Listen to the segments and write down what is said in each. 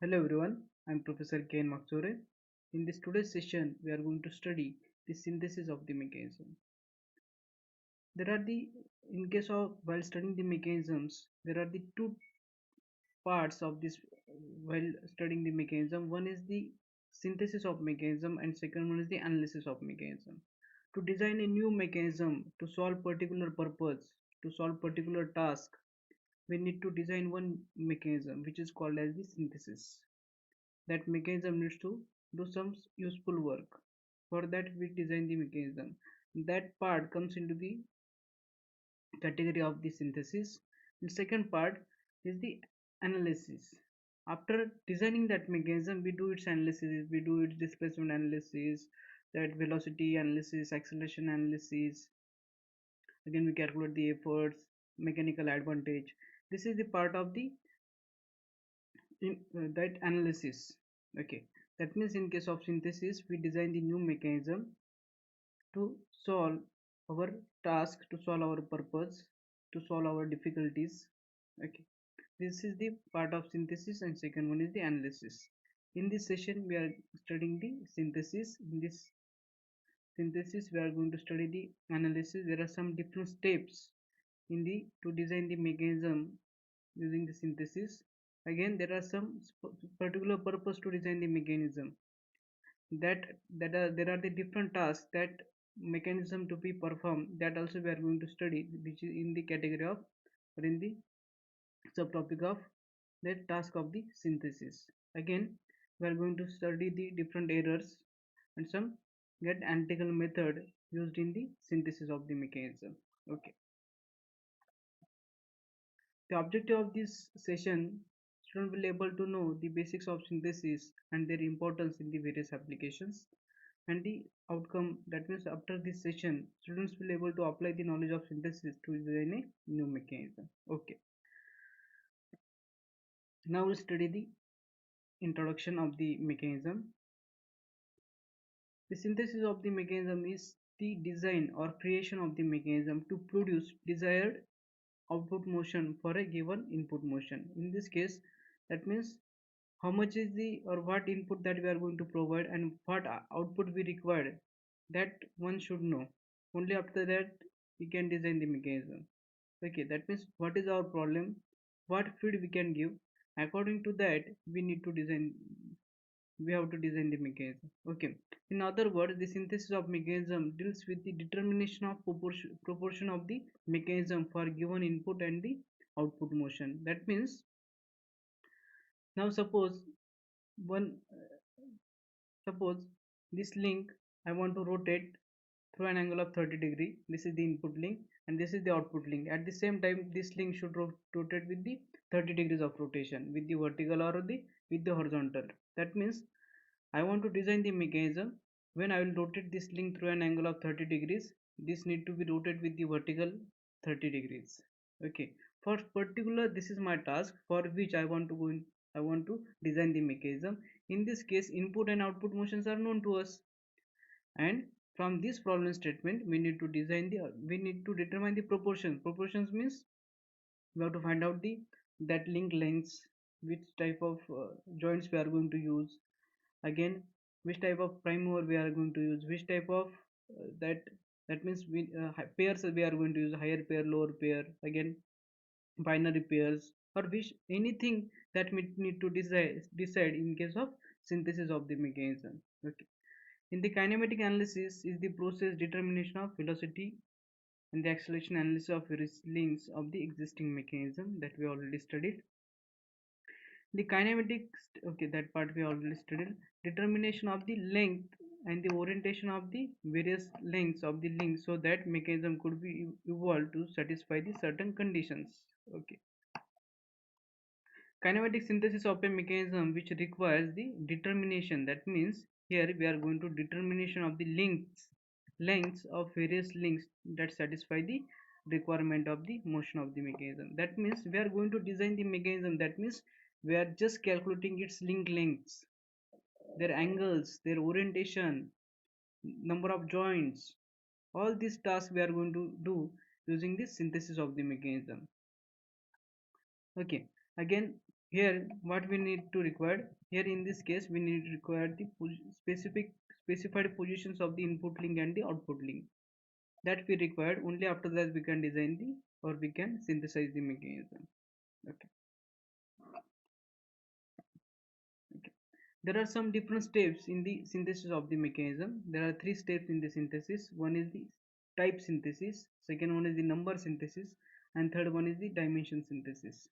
Hello everyone, I'm Professor Ken Maksore. In this today's session, we are going to study the synthesis of the mechanism. There are the, in case of while studying the mechanisms, there are the two parts of this while studying the mechanism. One is the synthesis of mechanism and second one is the analysis of mechanism. To design a new mechanism to solve particular purpose, to solve particular task, we need to design one mechanism which is called as the synthesis. That mechanism needs to do some useful work. For that we design the mechanism. That part comes into the category of the synthesis. The second part is the analysis. After designing that mechanism, we do its analysis, we do its displacement analysis, that velocity analysis, acceleration analysis. Again, we calculate the efforts, mechanical advantage. This is the part of the that analysis. Okay, that means in case of synthesis we design the new mechanism to solve our task, to solve our purpose, to solve our difficulties. Okay, this is the part of synthesis and second one is the analysis. In this session we are studying the synthesis. In this synthesis we are going to study the analysis. There are some different steps in the to design the mechanism using the synthesis. Again, there are some particular purpose to design the mechanism. That there are the different tasks that mechanism to be performed. That also we are going to study, which is in the category of or in the subtopic of the task of the synthesis. Again, we are going to study the different errors and some get analytical method used in the synthesis of the mechanism. Okay. The objective of this session, students will able to know the basics of synthesis and their importance in the various applications, and the outcome, that means after this session students will able to apply the knowledge of synthesis to design a new mechanism. Okay, now we'll study the introduction of the mechanism. The synthesis of the mechanism is the design or creation of the mechanism to produce desired output motion for a given input motion. In this case, that means how much is the or what input that we are going to provide and what output we require, that one should know. Only after that we can design the mechanism. Okay, that means what is our problem, what feed we can give, according to that we need to design, we have to design the mechanism. Okay, in other words, the synthesis of mechanism deals with the determination of proportion of the mechanism for given input and the output motion. That means now one suppose this link I want to rotate through an angle of 30 degree. This is the input link and this is the output link. At the same time this link should rotate with the 30 degrees of rotation, with the vertical or the with the horizontal. That means I want to design the mechanism. When I will rotate this link through an angle of 30 degrees, this need to be rotated with the vertical 30 degrees. Okay, for particular this is my task for which I want to design the mechanism. In this case input and output motions are known to us, and from this problem statement we need to design the we need to determine the proportions means we have to find out the that link lengths, which type of joints we are going to use. Again, which type of prime mover we are going to use, which type of that means we pairs we are going to use, higher pair, lower pair. Again, binary pairs, or which anything that we need to decide in case of synthesis of the mechanism. Okay, in the kinematic analysis is the process determination of velocity and the acceleration analysis of various links of the existing mechanism that we already studied. The kinematics, okay, that part we already studied. Determination of the length and the orientation of the various lengths of the link so that mechanism could be evolved to satisfy the certain conditions. Okay, kinematic synthesis of a mechanism which requires the determination, that means here we are going to determination of the lengths of various links that satisfy the requirement of the motion of the mechanism. That means we are going to design the mechanism, that means we are just calculating its link lengths, their angles, their orientation, number of joints. All these tasks we are going to do using this synthesis of the mechanism. Okay, again Here what we need to require, here in this case we need to require the specific specified positions of the input link and the output link, that we required. Only after that we can design the, or we can synthesize the mechanism. Okay, okay. There are some different steps in the synthesis of the mechanism. There are three steps in the synthesis. One is the type synthesis, second one is the number synthesis, and third one is the dimension synthesis.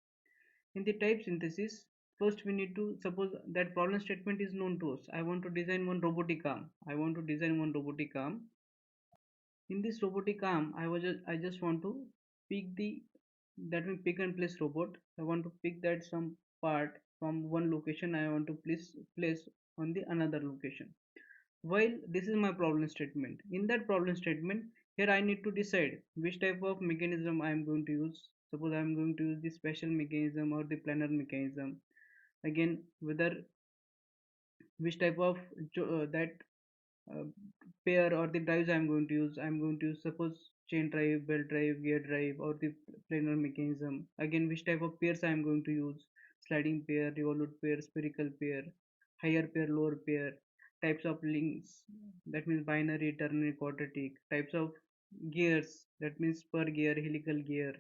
In the type synthesis, first we need to suppose that problem statement is known to us. I want to design one robotic arm. I want to design one robotic arm. In this robotic arm, I just want to pick the, that means pick and place robot. I want to pick that some part from one location. I want to place on the another location. While this is my problem statement. In that problem statement, here I need to decide which type of mechanism I am going to use. Suppose I am going to use the special mechanism or the planar mechanism. Again, whether which type of that uh, pair or the drives I'm going to use. I'm going to use, suppose, chain drive, belt drive, gear drive, or the planar mechanism. Again, which type of pairs I'm going to use: sliding pair, revolute pair, spherical pair, higher pair, lower pair. Types of links, that means binary, ternary, quadratic. Types of gears, that means spur gear, helical gear,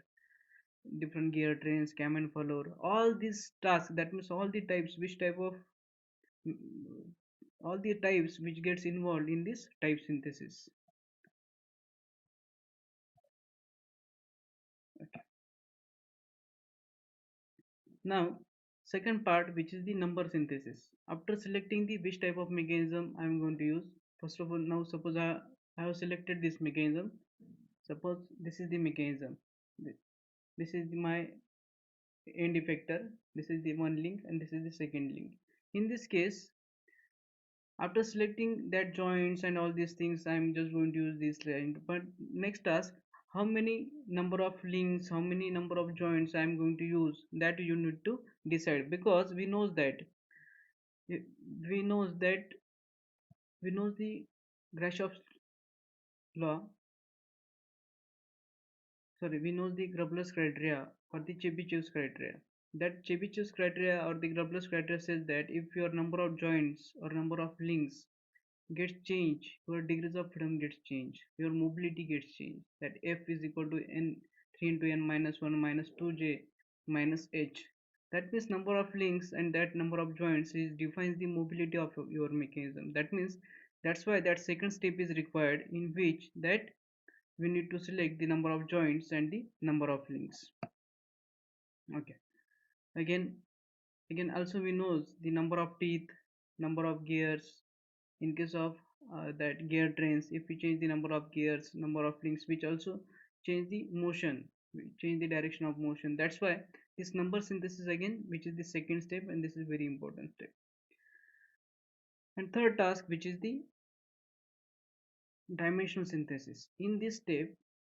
different gear trains, cam and follower. All these tasks, that means all the types, which type of all the types which gets involved in this type synthesis. Okay. Now, second part, which is the number synthesis. After selecting the which type of mechanism I am going to use, first of all, now suppose I have selected this mechanism. Suppose this is the mechanism. This is my end effector. This is the one link, and this is the second link. In this case, after selecting that joints and all these things, I'm just going to use this line. But next task, how many number of links, how many number of joints I'm going to use, that you need to decide. Because we knows that we knows the Grashoff's law. Sorry, we knows the Grubler's criteria or the Chebyshev's criteria. That Chebyshev's criteria or the Grubler's criteria says that if your number of joints or number of links gets changed, your degrees of freedom gets changed, your mobility gets changed. That F is equal to n 3 into n minus 1 minus 2j minus h. That means number of links and that number of joints is defines the mobility of your mechanism. That means that's why that second step is required, in which that we need to select the number of joints and the number of links. Okay. Again, also we knows the number of teeth, number of gears. In case of that gear trains, if we change the number of gears, number of links, which also change the motion, change the direction of motion. That's why this number synthesis, again, which is the second step, and this is very important step. And third task, which is the dimensional synthesis. In this step,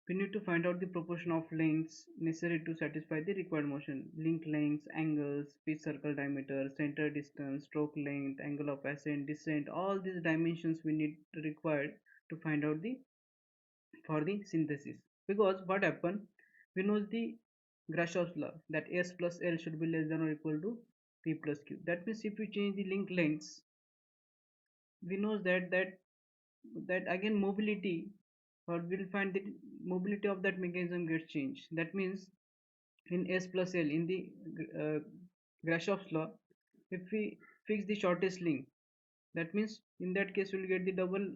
we need to find out the proportion of lengths necessary to satisfy the required motion. Link lengths, angles, pitch circle diameter, center distance, stroke length, angle of ascent, descent. All these dimensions we need required to find out the for the synthesis. Because what happened? We know the Grashoff's law that S plus L should be less than or equal to P plus Q. That means if we change the link lengths, we know that again mobility, or we'll find the mobility of that mechanism gets changed. That means in S plus L, in the uh, Grashoff's law, if we fix the shortest link, that means in that case we'll get the double.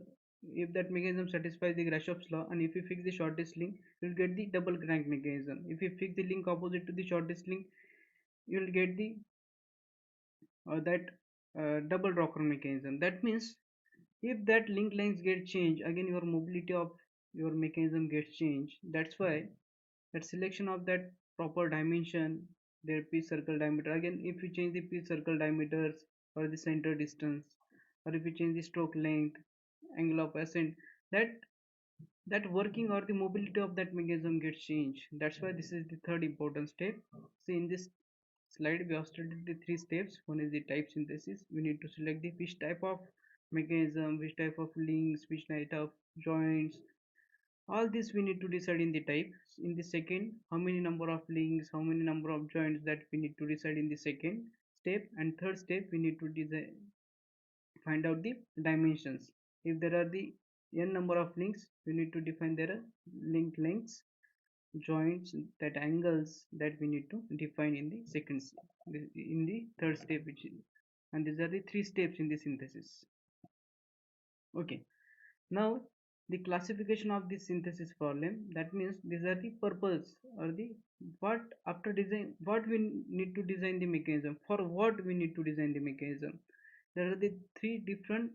If that mechanism satisfies the Grashoff's law, and if we fix the shortest link, you'll get the double crank mechanism. If you fix the link opposite to the shortest link, you'll get the that double rocker mechanism. That means if that link length gets changed, again your mobility of your mechanism gets changed. That's why that selection of that proper dimension, their pitch circle diameter, again if you change the pitch circle diameters or the center distance, or if you change the stroke length, angle of ascent, that working or the mobility of that mechanism gets changed. That's why this is the third important step. See, in this slide we have studied the three steps. One is the type synthesis. We need to select the which type of mechanism, which type of links, which type of joints, All this we need to decide in the type. In the second, how many number of links, how many number of joints, that we need to decide in the second step. And third step, we need to design, find out the dimensions. If there are the n number of links, we need to define their link lengths, joints, that angles, that we need to define in the second, in the third step, which is, and these are the three steps in the synthesis. Okay, now the classification of this synthesis problem, that means these are the purpose or the what after design, what we need to design the mechanism, for what we need to design the mechanism. There are the three different,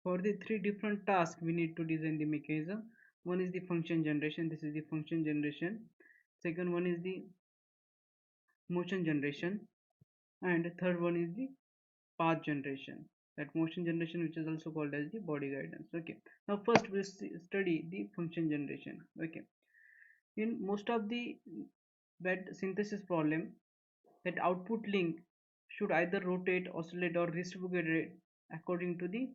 for the three different tasks we need to design the mechanism. One is the function generation, this is the function generation. Second one is the motion generation, and third one is the path generation, that motion generation, which is also called as the body guidance. Okay, now first we study the function generation. Okay, in most of the bed synthesis problem, that output link should either rotate, oscillate, or reciprocate according to the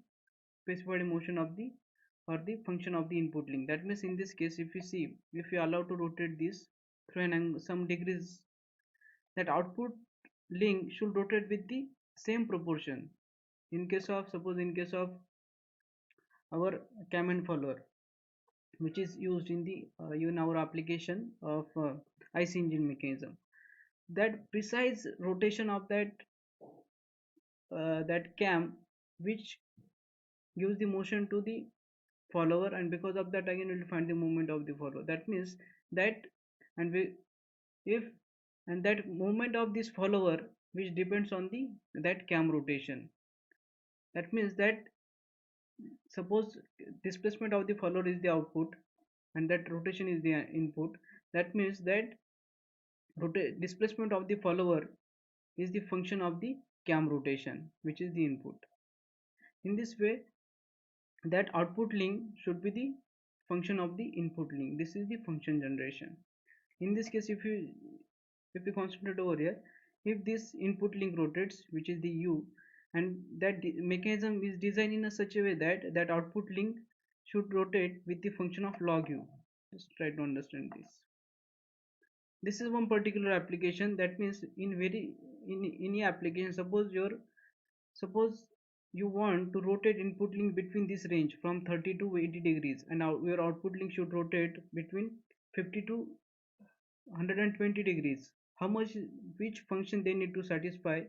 specified motion of the or the function of the input link. That means in this case, if you see, if you allow to rotate this through an angle some degrees, that output link should rotate with the same proportion. In case of, suppose in case of our cam and follower, which is used in the in our application of IC engine mechanism, that precise rotation of that cam, which gives the motion to the follower, and because of that again we will find the movement of the follower. That means that, and we, if, and that movement of this follower, which depends on the that cam rotation. That means that, suppose displacement of the follower is the output and that rotation is the input. That means that displacement of the follower is the function of the cam rotation, which is the input. In this way, that output link should be the function of the input link. This is the function generation. In this case, if you concentrate over here, if this input link rotates, which is the u, and that mechanism is designed in a such a way that that output link should rotate with the function of log u. Just try to understand this. This is one particular application. That means in any application, suppose you want to rotate input link between this range from 30 to 80 degrees, and your output link should rotate between 50 to 120 degrees. How much, which function they need to satisfy,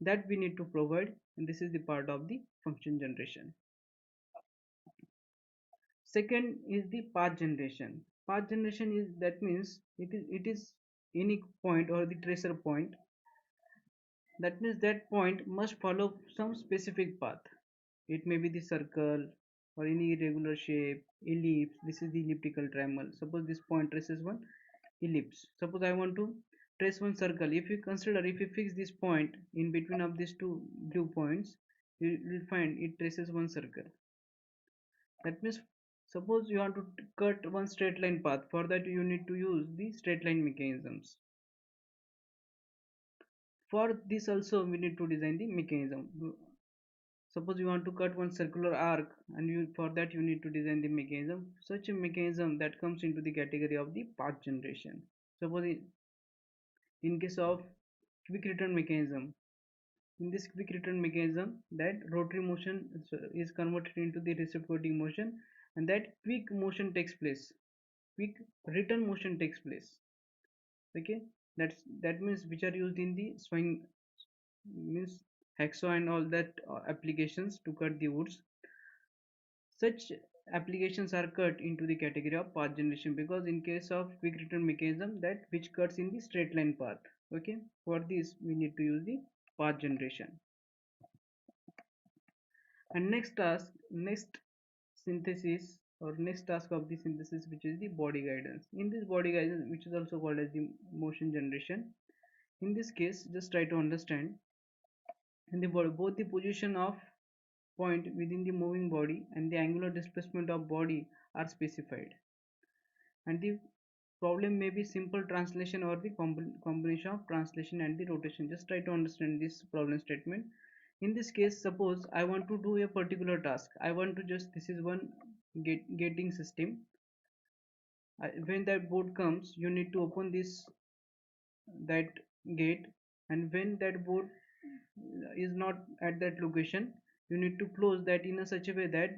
that we need to provide, and this is the part of the function generation. Second is the path generation. Path generation is, that means it is any point or the tracer point. That means that point must follow some specific path. It may be the circle or any irregular shape, ellipse. This is the elliptical triangle. Suppose this point traces one ellipse. Suppose I want to trace one circle. If you consider, if you fix this point in between of these two blue points, you will find it traces one circle. That means, suppose you want to cut one straight line path. For that you need to use the straight line mechanisms. For this also we need to design the mechanism. Suppose you want to cut one circular arc, and for that you need to design the mechanism. Such a mechanism that comes into the category of the path generation. Suppose in case of quick return mechanism, in this quick return mechanism, that rotary motion is converted into the reciprocating motion, and that quick motion takes place, quick return motion takes place. Okay, that means which are used in the swing, means hacksaw and all that applications to cut the woods. Such applications are cut into the category of path generation, because in case of quick return mechanism, that which cuts in the straight line path. Okay, for this we need to use the path generation. And next synthesis, or next task of the synthesis, which is the body guidance. In this body guidance, which is also called as the motion generation, in this case just try to understand, in the body, both the position of point within the moving body and the angular displacement of body are specified, and the problem may be simple translation or the combination of translation and the rotation. Just try to understand this problem statement. In this case, suppose I want to do a particular task. I want to just, this is one gating system. When that board comes, you need to open this that gate, and when that board is not at that location, you need to close that in a such a way that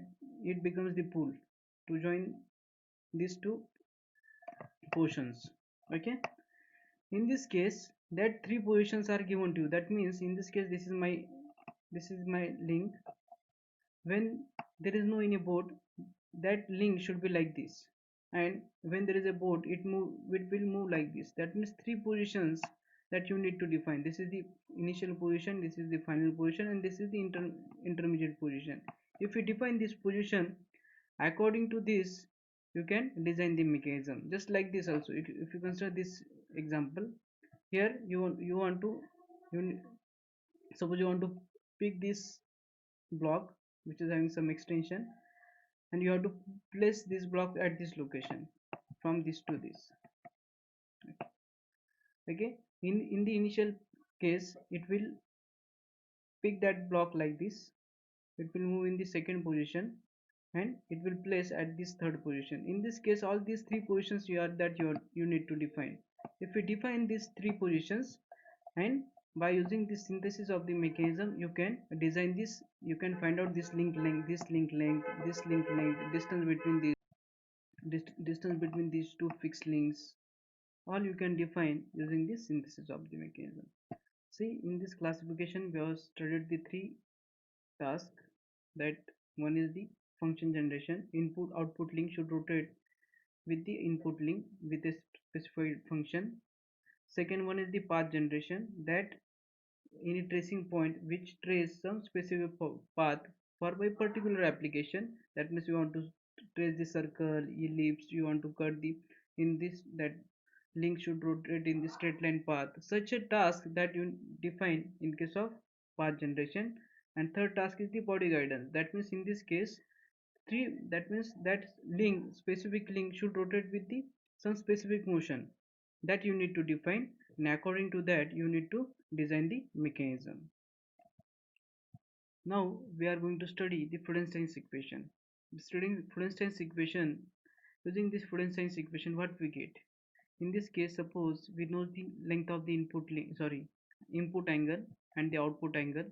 it becomes the pool to join these two portions. Okay, in this case that three positions are given to you. That means in this case this is my link. When there is no any board, that link should be like this, and when there is a board, it will move like this. That means three positions that you need to define. This is the initial position, this is the final position, and this is the intermediate position. If you define this position according to this, you can design the mechanism just like this. Also, if you consider this example, here you want to you suppose you want to pick this block which is having some extension, and you have to place this block at this location from this to this. Okay, in the initial case it will pick that block like this, it will move in the second position, and it will place at this third position. In this case all these three positions you need to define. If we define these three positions, and by using this synthesis of the mechanism, you can design this, you can find out this link length, this link length, this link length, distance between these two fixed links. All you can define using this synthesis of the mechanism. See, in this classification we have studied the three tasks. That one is the function generation. Input output link should rotate with the input link with a specified function. Second one is the path generation, that any tracing point which trace some specific path for a particular application. That means you want to trace the circle, ellipse, you want to cut the in this that link should rotate in the straight line path. Such a task that you define in case of path generation. And third task is the body guidance. That means in this case three, that means that specific link should rotate with the some specific motion that you need to define, and according to that you need to design the mechanism. Now we are going to study the Freudenstein's equation. Studying Freudenstein's equation, using this Freudenstein's equation, what we get? In this case, suppose we know the length of the input angle and the output angle.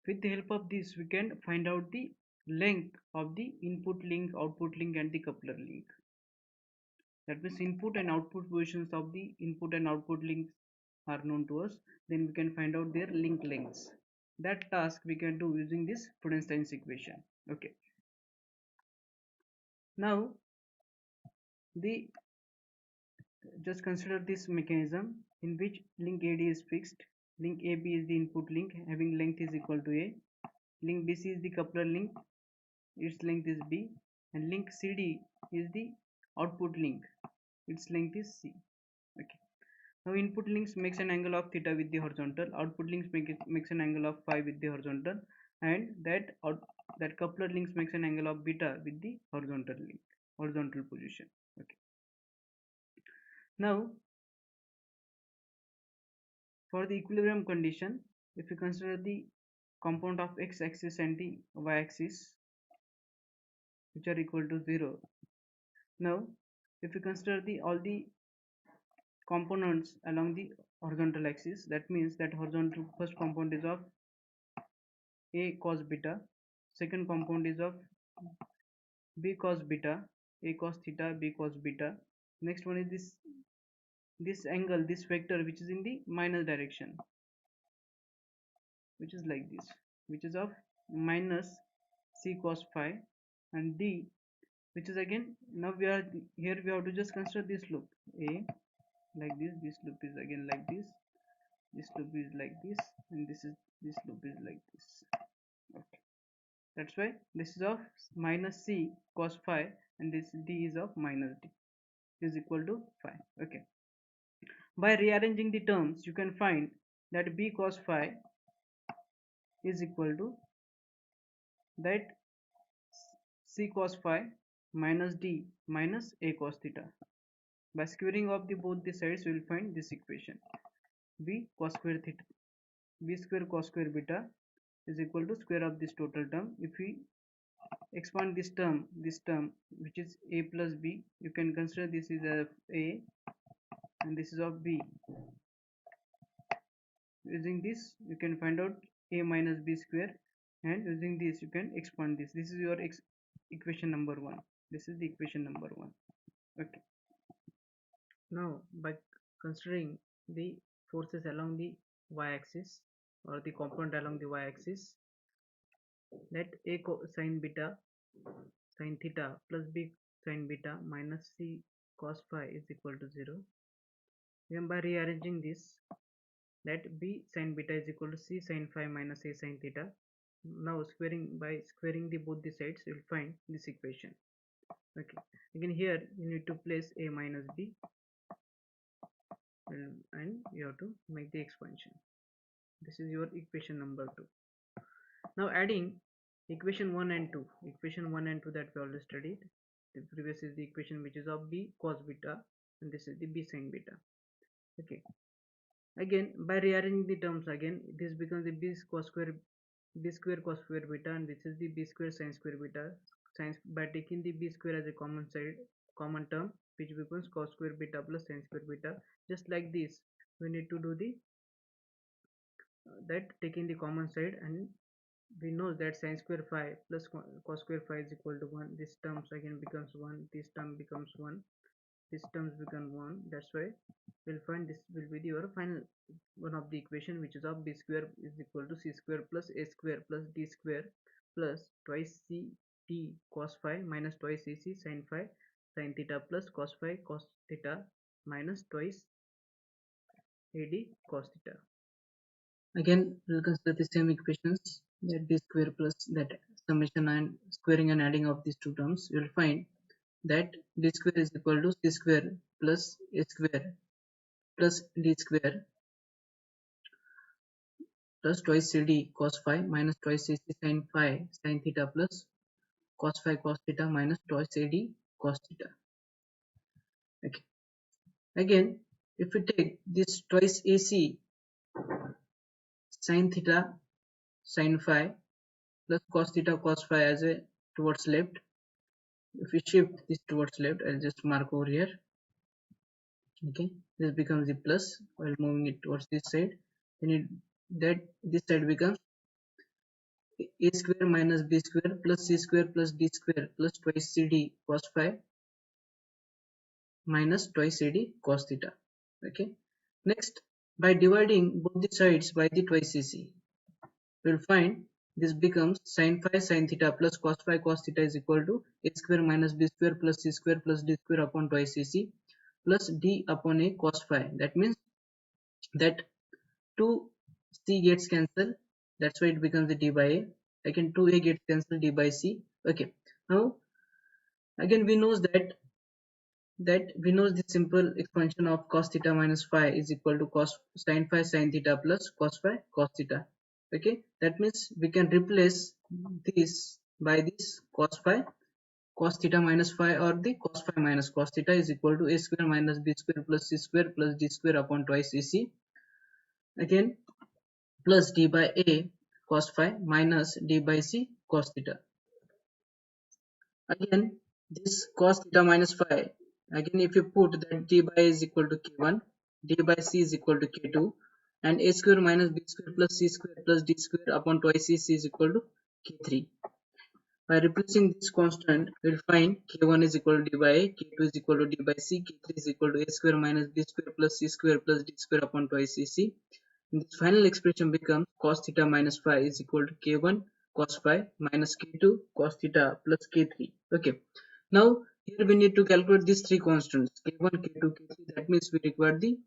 With the help of this, we can find out the length of the input link, output link, and the coupler link. That means input and output positions of the input and output links are known to us. Then we can find out their link lengths. That task we can do using this Freudenstein's equation. Okay. Now the just consider this mechanism in which link AD is fixed. Link AB is the input link having length is equal to A. Link BC is the coupler link, its length is B, and link CD is the output link, its length is C. Okay. Now input links makes an angle of theta with the horizontal, output links makes an angle of phi with the horizontal, and that coupler links makes an angle of beta with the horizontal position. Okay. Now for the equilibrium condition, if you consider the component of x-axis and the y-axis which are equal to 0. Now if you consider all the components along the horizontal axis, that means that horizontal first component is of a cos beta, second component is of b cos beta, a cos theta, b cos beta. Next one is this angle, this vector which is in the minus direction, which is like this, which is of minus c cos phi, and d which is again, now we are here we have to just consider this loop a like this loop is again like this loop is like this, and this loop is like this. Okay, that's why this is of minus c cos phi, and this d is of minus d is equal to phi. Okay, by rearranging the terms you can find that b cos phi is equal to that c cos phi minus d minus a cos theta. By squaring of both the sides, we will find this equation: b cos square theta, b square cos square beta is equal to square of this total term. If we expand this term which is a plus b, you can consider this is of a and this is of b. Using this you can find out a minus b square, and using this you can expand this. This is your equation number 1. This is the equation number 1. Okay, now by considering the forces along the y-axis or the component along the y-axis, let a sine beta sin theta plus b sin beta minus c cos phi is equal to 0. Then by rearranging this, let b sin beta is equal to c sin phi minus a sin theta. Now by squaring the both the sides, you will find this equation. Okay, again here you need to place a minus b, and you have to make the expansion. This is your equation number 2. Now adding equation 1 and 2, equation 1 and 2 that we already studied. The previous is the equation which is of b cos beta, and this is the b sin beta. Okay, again by rearranging the terms, again this becomes the b square cos square beta, and this is the b square sin square beta. By taking the b square as a common term, which becomes cos square beta plus sin square beta. Just like this, we need to do the that taking the common side, and we know that sin square phi plus cos square phi is equal to 1. This terms again becomes 1, this term becomes 1, this terms become 1. That's why we'll find this will be your final one of the equation, which is of b square is equal to c square plus a square plus d square plus twice c t cos phi minus twice ac sin phi sin theta plus cos phi cos theta minus twice ad cos theta. Again, we'll consider the same equations, that b square plus that summation and squaring and adding of these two terms. You will find that d square is equal to c square plus a square plus d square plus twice cd cos phi minus twice ac sin phi sin theta plus cos phi cos theta minus twice ad cos theta. Okay. Again, if we take this twice ac sin theta sin phi plus cos phi as a towards left, if we shift this towards left, I'll just mark over here. Okay, this becomes the plus while moving it towards this side. Then that this side becomes a square minus b square plus c square plus d square plus twice cd cos phi minus twice ad cos theta. Okay, next by dividing both the sides by the twice ac, we will find this becomes sin phi sin theta plus cos phi cos theta is equal to a square minus b square plus c square plus d square upon twice ac plus d upon a cos phi. That means that 2c gets cancelled, that's why it becomes the d by a. Again 2a gets cancelled, d by c. Okay, now again we know the simple expansion of cos theta minus phi is equal to cos sin phi sin theta plus cos phi cos theta. Okay, that means we can replace this by this cos phi cos theta minus phi, or the cos phi minus cos theta is equal to a square minus b square plus c square plus d square upon twice ac, again plus d by a cos phi minus d by c cos theta. Again this cos theta minus phi, again if you put that d by a is equal to k1, d by c is equal to k2, and a square minus b square plus c square plus d square upon twice c is equal to k3. By replacing this constant, we will find k1 is equal to d by a, k2 is equal to d by c, k3 is equal to a square minus b square plus c square plus d square upon twice c. This final expression becomes cos theta minus phi is equal to k1 cos phi minus k2 cos theta plus k3. Okay, now here we need to calculate these three constants k1 k2 k3. That means we require the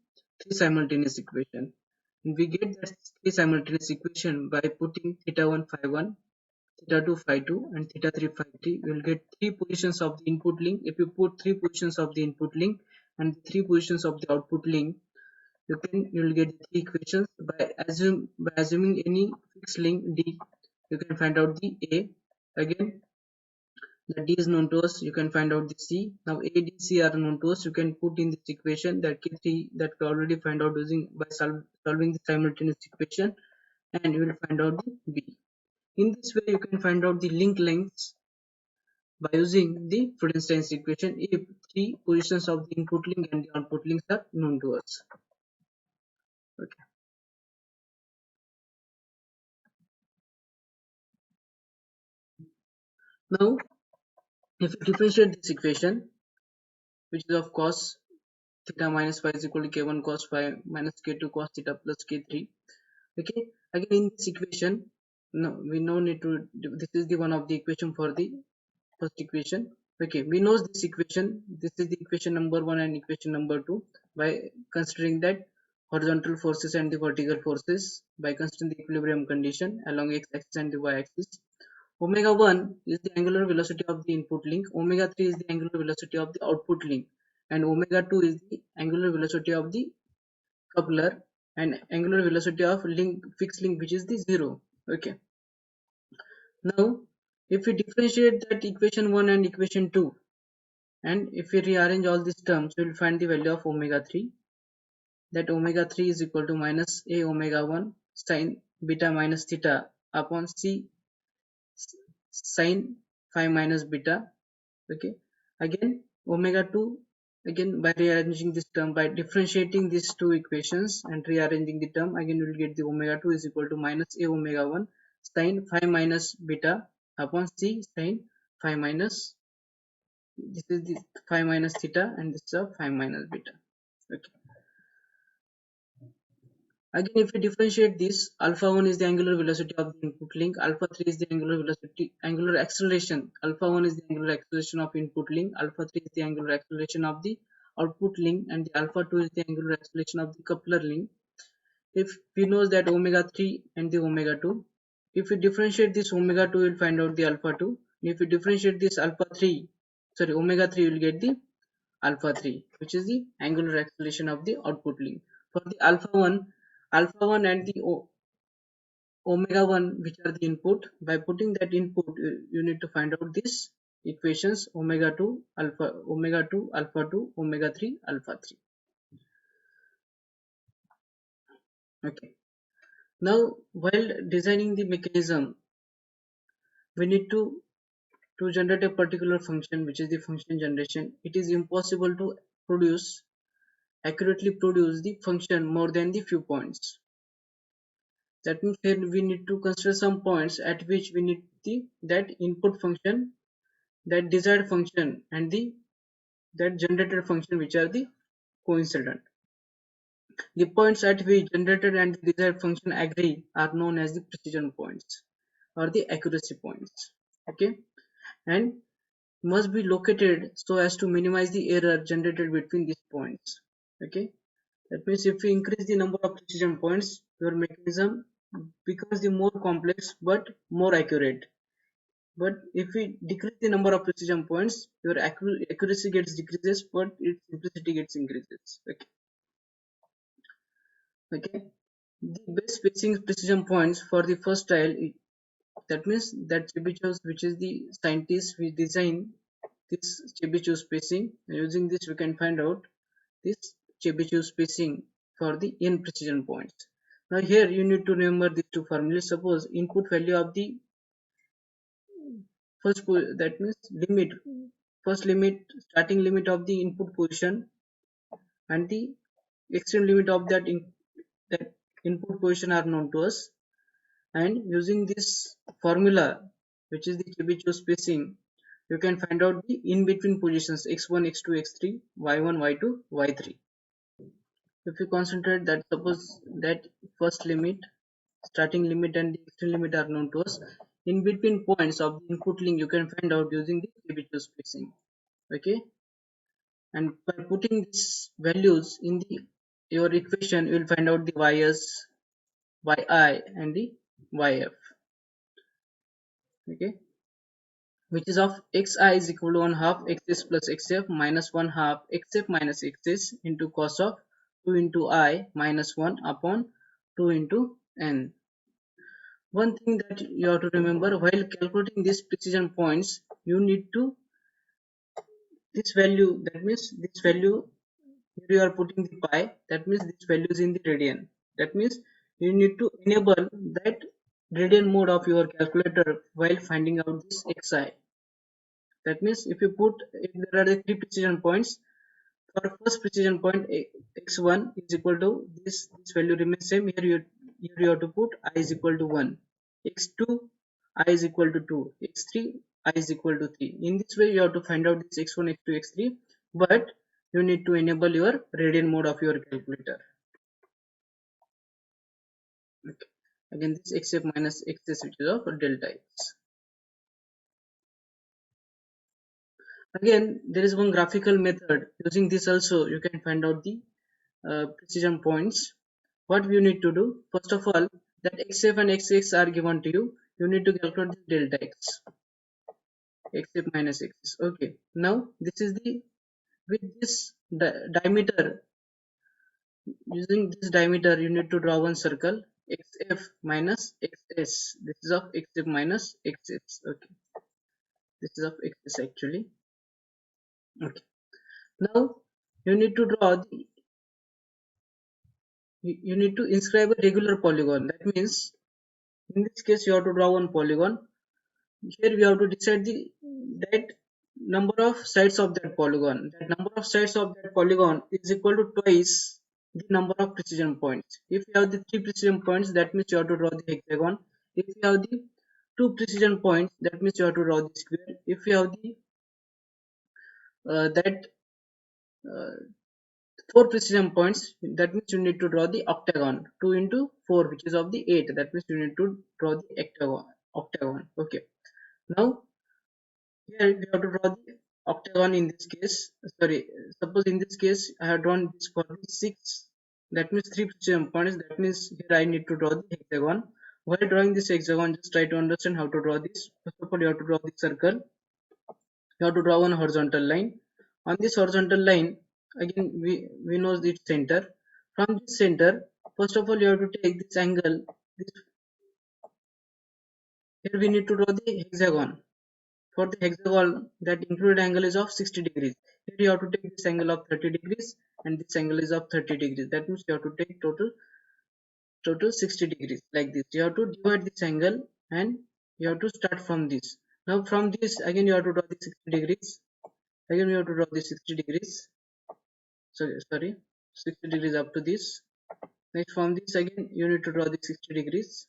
three simultaneous equation, and we get that three simultaneous equation by putting theta 1 phi 1, theta 2 phi 2, and theta 3 phi 3. We will get three positions of the input link. If you put three positions of the input link and three positions of the output link, you will get the three equations. By assuming any fixed link d, you can find out the a. Again the d is known to us, you can find out the c. Now a d c are known to us, you can put in this equation that k3 that we already find out using by solving the simultaneous equation, and you will find out the b. In this way you can find out the link lengths by using the Freudenstein's equation if three positions of the input link and the output links are known to us. Okay. Now, if we differentiate this equation, which is of cos theta minus phi is equal to k1 cos phi minus k2 cos theta plus k3. Okay, again in this equation, no, we no need to do, this is the one of the equation for the first equation. Okay, we know this equation, this is the equation number 1 and equation number 2 by considering that horizontal forces and the vertical forces by considering the equilibrium condition along x-axis and the y-axis. Omega 1 is the angular velocity of the input link, omega 3 is the angular velocity of the output link, and omega 2 is the angular velocity of the coupler and angular velocity of link fixed link, which is the 0. Okay, now if we differentiate that equation 1 and equation 2, and if we rearrange all these terms, we will find the value of omega 3, that omega 3 is equal to minus a omega 1 sine beta minus theta upon c sine phi minus beta. Okay, again omega 2, again by rearranging this term, by differentiating these two equations and rearranging the term, again we will get the omega 2 is equal to minus a omega 1 sine phi minus beta upon c sine phi minus, this is the phi minus theta and this is a phi minus beta. Okay, again if we differentiate this, alpha 1 is the angular velocity of the input link, alpha 3 is the angular velocity, angular acceleration, alpha 1 is the angular acceleration of input link, alpha 3 is the angular acceleration of the output link, and the alpha 2 is the angular acceleration of the coupler link. If we know that omega 3 and the omega 2, if we differentiate this omega 2, we'll find out the alpha 2. If we differentiate this alpha 3, sorry omega 3, we'll get the alpha 3, which is the angular acceleration of the output link. For the alpha 1 and the omega 1, which are the input, by putting that input, you need to find out these equations omega 2 alpha 2 omega 3 alpha 3. Okay, now while designing the mechanism, we need to generate a particular function, which is the function generation. It is impossible to produce accurately produce the function more than the few points. That means here we need to consider some points at which we need the that input function, that desired function, and the that generated function, which are the coincident. The points at which generated and the desired function agree are known as the precision points or the accuracy points. Okay, and must be located so as to minimize the error generated between these points. Okay, that means if we increase the number of precision points, your mechanism becomes the more complex but more accurate. But if we decrease the number of precision points, your accuracy gets decreases, but its simplicity gets increases. Okay. Okay. The best spacing precision points for the first tile, that means that Chebyshev, which is the scientist we design this Chebyshev spacing. Using this, we can find out this Chebyshev spacing for the n precision points. Now here you need to remember these two formulas. Suppose input value of the that means limit, first limit, starting limit of the input position and the extreme limit of that input position are known to us, and using this formula, which is the Chebyshev spacing, you can find out the in between positions x1 x2 x3 y1 y2 y3. If you concentrate that, suppose that first limit, starting limit, and the extreme limit are known to us, in between points of the input link you can find out using the Chebyshev spacing. Okay, and by putting these values in the your equation, you will find out the y's, yi, and the yf. Okay, which is of xi is equal to 1 half xs plus xf minus 1 half xf minus xs into cos of 2 into I minus 1 upon 2 into n. One thing that you have to remember while calculating these precision points, you need to this value, that means this value, here you are putting the pi, that means this value is in the radian. That means you need to enable that radian mode of your calculator while finding out this xi. That means if there are the three precision points, for first precision point x1 is equal to this value remains same. Here you have to put I is equal to 1, x2 I is equal to 2, x3 I is equal to 3. In this way you have to find out this x1, x2, x3, but you need to enable your radian mode of your calculator. Okay. Again this xf minus xs, which is of delta x. Again there is one graphical method. Using this also you can find out the precision points. What you need to do, first of all, that xf and xx are given to you. You need to calculate the delta x, xf minus x. Okay, now this is the with this diameter. Using this diameter you need to draw one circle, xf minus xs. This is of xf minus xs. Okay, this is of xs actually. Okay, now you need to draw the you need to inscribe a regular polygon. That means in this case you have to draw one polygon. Here we have to decide that number of sides of that polygon. That number of sides of that polygon is equal to twice the number of precision points. If you have the three precision points, that means you have to draw the hexagon. If you have the two precision points, that means you have to draw the square. If you have the that uh, four precision points, that means you need to draw the octagon. 2 into 4, which is of the 8. That means you need to draw the octagon. Okay. Now here we have to draw the octagon in this case. Sorry, suppose in this case I have drawn this for the 6. That means three precision points. That means here I need to draw the hexagon. While drawing this hexagon, just try to understand how to draw this. First of all, you have to draw the circle. You have to draw one horizontal line. On this horizontal line, again we know its center. From this center, first of all, you have to take this angle. Here we need to draw the hexagon. For the hexagon, that included angle is of 60 degrees. Here you have to take this angle of 30 degrees and this angle is of 30 degrees. That means you have to take total 60 degrees like this. You have to divide this angle and you have to start from this. Now from this again you have to draw the 60 degrees. Again we have to draw the 60 degrees. Sorry, 60 degrees up to this. Next from this again you need to draw the 60 degrees.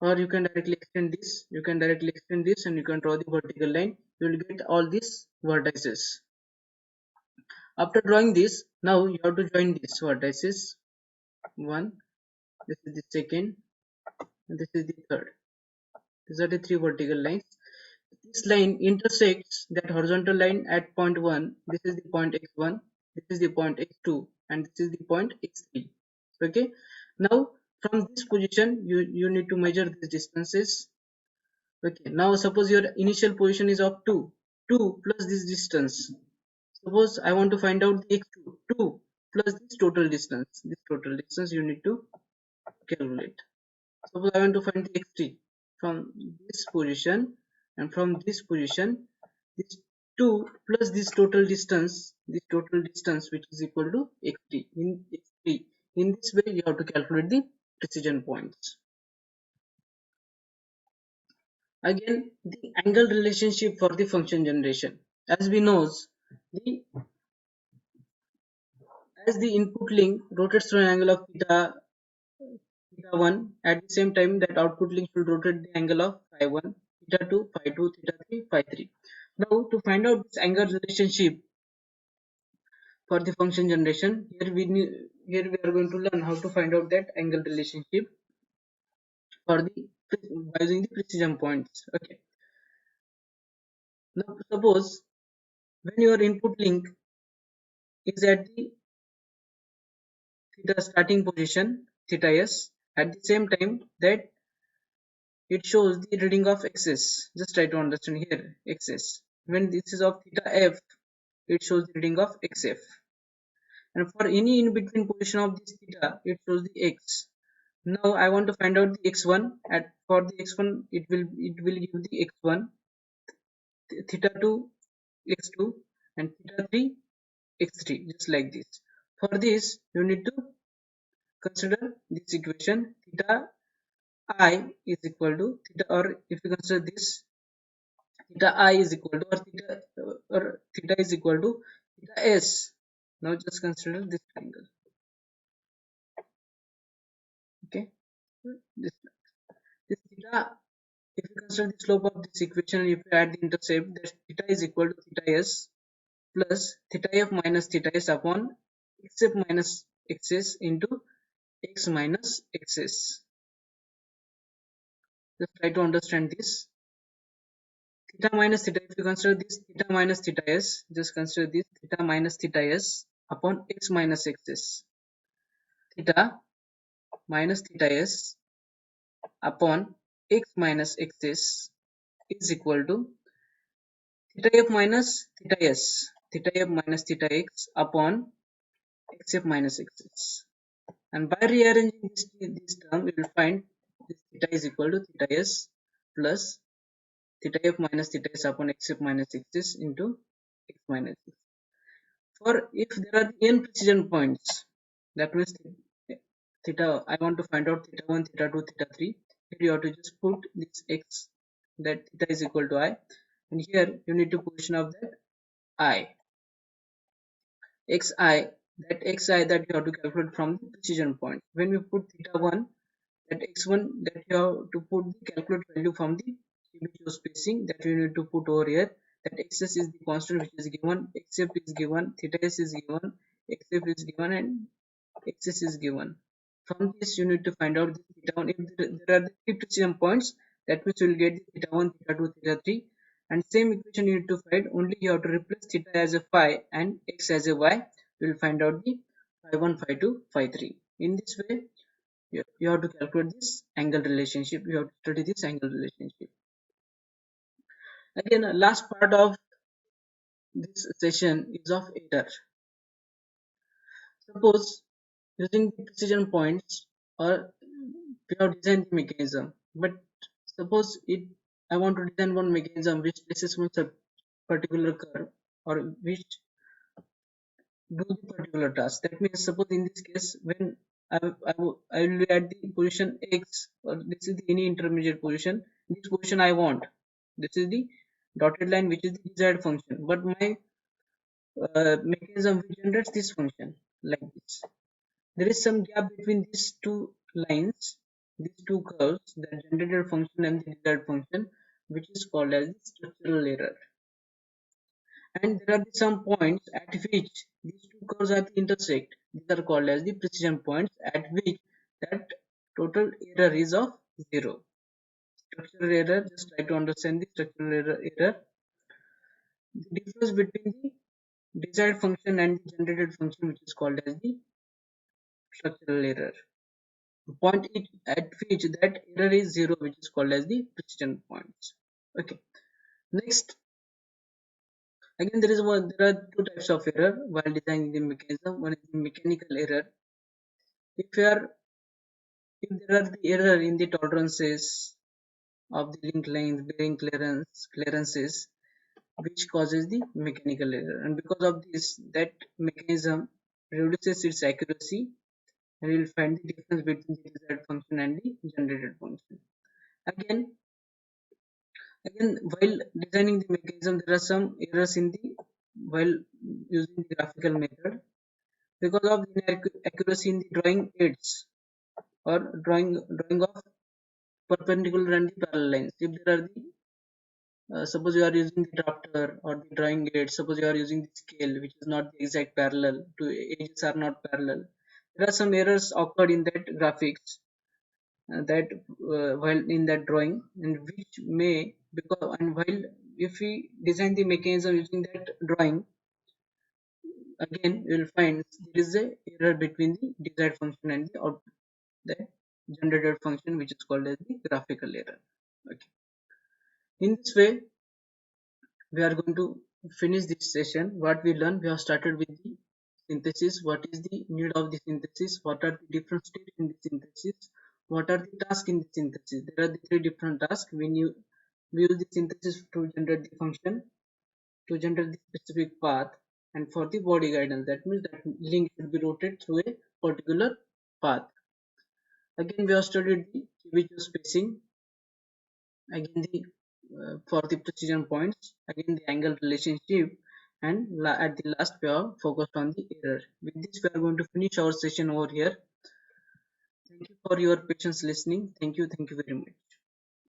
Or you can directly extend this and you can draw the vertical line. You will get all these vertices. After drawing this, now you have to join these vertices. One, this is the second, and this is the third. These are the three vertical lines. This line intersects that horizontal line at point 1. This is the point x1, this is the point x2, and this is the point x3. Okay, now from this position you need to measure these distances. Okay, now suppose your initial position is of 2 plus this distance. Suppose I want to find out the x2, 2 plus this total distance. This total distance you need to calculate. Suppose I want to find the x3 from this position, and from this position this 2 plus this total distance which is equal to x3. In this way you have to calculate the precision points. Again, the angle relationship for the function generation. As we know, the as the input link rotates through an angle of theta 1, at the same time that output link should rotate the angle of phi 1, theta 2, phi 2, theta 3, phi 3. Now to find out this angle relationship for the function generation, here we are going to learn how to find out that angle relationship for the by using the precision points. Okay. Now suppose when your input link is at the theta starting position, theta s, at the same time that it shows the reading of xs. Just try to understand here xs. When this is of theta f, it shows the reading of xf, and for any in between position of this theta it shows the x. Now I want to find out the x1. For the x1 it will give the x1, theta 2 x2, and theta 3 x3, just like this. For this you need to consider this equation. Theta I is equal to theta, or if you consider this, theta I is equal to or theta is equal to theta s. Now just consider this triangle. Okay, this theta, if you consider the slope of this equation, if you add the intercept, that theta is equal to theta s plus theta f minus theta s upon x f minus xs into x minus xs. Just try to understand this. Theta minus theta, if you consider this theta minus theta s, just consider this theta minus theta s upon x minus xs. Theta minus theta s upon x minus xs is equal to theta f minus theta s, theta f minus theta x upon x f minus xs. And by rearranging this term, we will find this theta is equal to theta s plus theta f minus theta s upon x f minus xs into x minus x. For if there are n precision points, that means theta, I want to find out theta 1, theta 2, theta 3. Here you have to just put this x, that theta is equal to I, and here you need to position of that I, xi, that xi that you have to calculate from the precision point. When we put theta 1, that x1, that you have to put the calculate value from the Chebyshев spacing, that you need to put over here. That xs is the constant which is given, xf is given, theta s is given, xf is given, and xs is given. From this you need to find out the theta 1. If there are the three precision points, that means you will get the theta 1, theta 2, theta 3, and same equation you need to find, only you have to replace theta as a phi and x as a y. You will find out the phi 1, phi 2, phi 3. In this way you have to calculate this angle relationship, you have to study this angle relationship. Again, last part of this session is of error. Suppose using the precision points, or we have designed the mechanism, but suppose I want to design one mechanism which traces one particular curve, or which do the particular task. That means suppose in this case, when I will be at the position x, or this is the any intermediate position, this position I want, this is the dotted line which is the desired function, but my mechanism which generates this function like this. There is some gap between these two lines, these two curves, the generated function and the desired function, which is called as the structural error. And there are some points at which these two curves are intersect. These are called as the precision points at which that total error is of 0. Structural error, just try to understand the structural error. The difference between the desired function and the generated function, which is called as the structural error. The point at which that error is 0, which is called as the precision points. Okay. Next, again, there are two types of error while designing the mechanism. One is the mechanical error. If if there are the error in the tolerances of the link length, bearing clearances, which causes the mechanical error, and because of this, that mechanism reduces its accuracy, and you will find the difference between the desired function and the generated function. Again, while designing the mechanism, there are some errors in the while using the graphical method, because of inaccuracy in the drawing aids, or drawing of perpendicular and the parallel lines. If there are the suppose you are using the drafter or the drawing aid, suppose you are using the scale which is not the exact parallel, to edges are not parallel, there are some errors occurred in that graphics, that while in that drawing, and which may, because, and while if we design the mechanism using that drawing, again you will find there is a error between the desired function and the generated function, which is called as the graphical error. Okay. In this way, we are going to finish this session. What we learned, we have started with the synthesis. What is the need of the synthesis? What are the different steps in the synthesis? What are the tasks in the synthesis? There are the three different tasks. When we use the synthesis to generate the function, to generate the specific path, and for the body guidance, that means that link should be rotated through a particular path. Again, we have studied the Chebyshef spacing. Again, the for the precision points, again the angle relationship, and at the last we are focused on the error. With this we are going to finish our session over here. Thank you for your patience listening. Thank you very much.